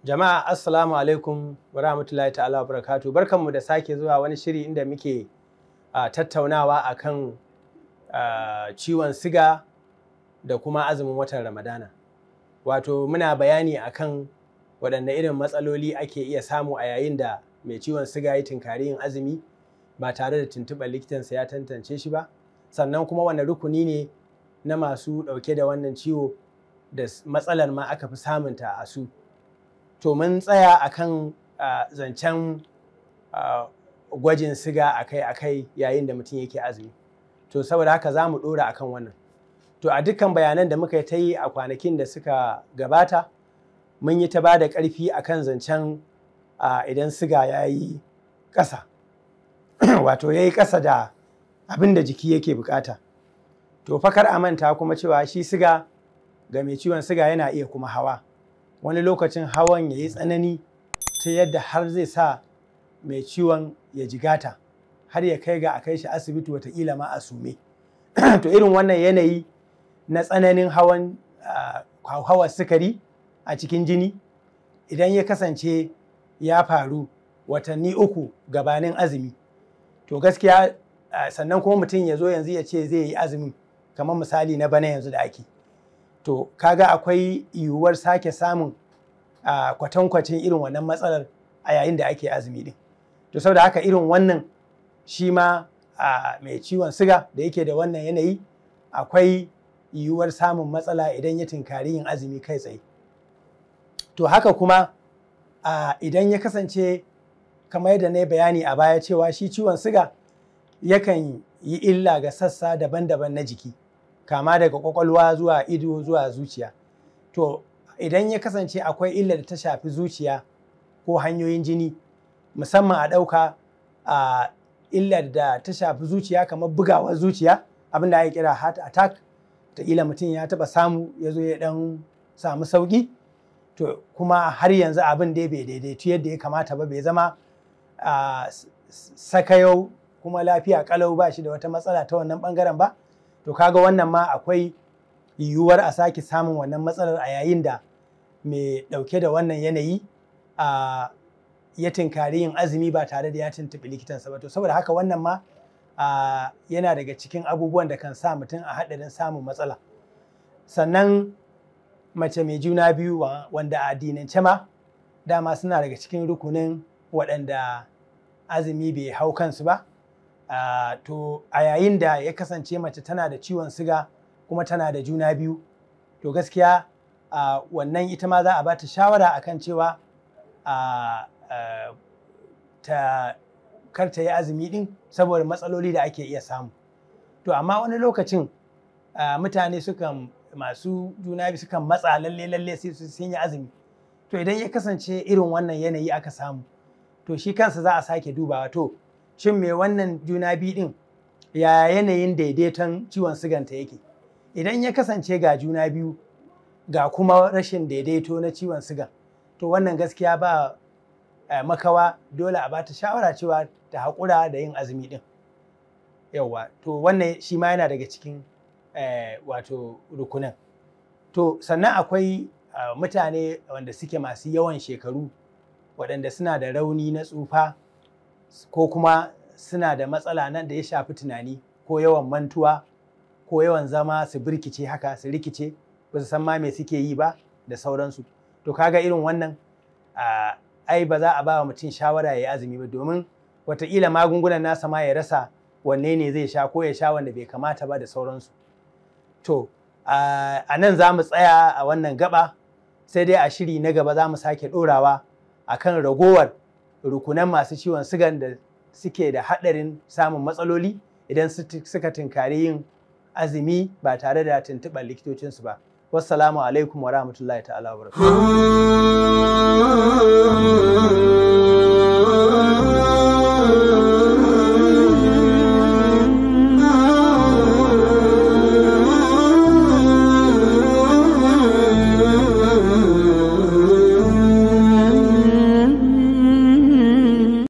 Jama'a assalamu alaikum wa rahmatullahi ta'ala wa barakatuh. Barkanmu da sake zuwa wani shiri inda muke tattaunawa akan ciwon siga da kuma azumin watan Ramadana. Wato muna bayani akan waɗanne irin matsaloli ake iya samu a yayin da mai ciwon siga ya tinkari yin azumi ba tare da tuntuɓar likitansa ya tantance shi ba. Sannan kuma wani rukuni ne na masu ɗauke da wannan ciwo da matsalar ma aka fi samunta a su. To mun tsaya akan zancen gwajin siga akai-akai yayin da mutum yake azumi. To saboda haka za mu ɗora akan wannan. To a dukkan bayanan da muka ta yi a kwanakin da suka gabata, mun yi ta ba da ƙarfi akan zancen idan siga ya yi ƙasa, wato ya yi ƙasa da abin da jiki yake buƙata. To fakar a manta kuma cewa shi siga ga mai ciwon siga yana iya kuma hawa. Wani lokacin hawan ya yi tsanani ta yadda har zai sa mai ciwon ya jigata, har ya kai ga a kai shi asibiti wataƙila ma a sume. To irin wannan yanayi na tsananin hawan sukari a cikin jini, idan ya kasance ya faru watanni 3 gabanin azumi, to gaskiya sannan kuma mutum ya zo yanzu ya ce zai yi azumi kamar misali na bana yanzu da ake. To kaga akwai yiwuwar sake samun kwatankwacin irin wannan matsalar a yayin da ake azumi din. To saboda haka irin wannan shi ma mai ciwon siga da yake da wannan yanayi akwai yiwuwar samun matsala idan ya tinkari yin azumi kai tsaye. To haka kuma idan ya kasance kamar yadda na yi bayani a baya cewa shi ciwon siga yakan yi illa ga sassa daban-daban na jiki, kama daga kwakwalwa zuwa ido zuwa zuciya. To idan ya kasance akwai illar da ta shafi zuciya ko hanyoyin jini, musamman a ɗauka illar da ta shafi zuciya kamar bugawar zuciya, abin da ake kira heart attack, ta ila mutum ya taɓa samu ya zo ya ɗan samu sauƙi, to kuma har yanzu abin dai bai daidaitu yadda ya kamata ba, bai zama sakayau kuma lafiya ƙalau ba shi da wata matsala ta wannan ɓangaren ba. To kaga wannan ma akwai yiwuwar a sake samun wannan matsalar a yayin da mai ɗauke da wannan yanayi ya tinkari yin azumi ba tare da ya tuntuɓi likitansa ba. To saboda haka wannan ma yana daga cikin abubuwan da kan sa mutum a haɗarin samun matsala. Sannan mace mai juna biyu wanda a addinance ma dama suna daga cikin rukunin waɗanda azumi bai hau kansu ba. To a yayin da ya kasance mace tana da ciwon siga kuma tana da juna biyu, to gaskiya wannan ita ma za a ba ta shawara akan cewa kar ta yi azumi din saboda matsaloli da ake iya samu. To amma wani lokacin mutane masu juna biyu sukan matsa lalle sai sun yi azumi. To idan ya kasance irin wannan yanayi aka samu, to shi kansa za a sake dubawa. To shin me wannan juna biyu din ya yanayin daidaiton ciwon siganta yake? Idan ya kasance ga juna biyu ga kuma rashin daidaito na ciwon siga, to wannan gaskiya ba makawa dole a bata shawara cewa ta haƙura da yin azumi din. Yawwa, to wannan shi ma yana daga cikin wato rukunan. To sannan akwai mutane wanda suke masu yawan shekaru, waɗanda suna da rauni na tsufa, ko kuma suna da matsala nan da ya shafi tunani ko yawan mantuwa ko yawan zama su birkice haka su rikice, ba su san ma me suke yi ba da sauransu. To kaga irin wannan ai ba za a ba wa mutum shawara ya yi azumi ba, domin wataƙila magungunan nasa ma ya rasa wanne ne zai sha, ko ya sha wanda bai kamata ba da sauransu. To a nan za mu tsaya a wannan gaba, sai dai a shiri na gaba za mu sake ɗorawa akan ragowar rukunan masu ciwon sigan da suke da haɗarin samun matsaloli idan suka tinkari yin azumi ba tare da tuntuɓar likitocinsu ba. Wassalamu alaikum wa rahmatullahi ta'ala wa barakatuh.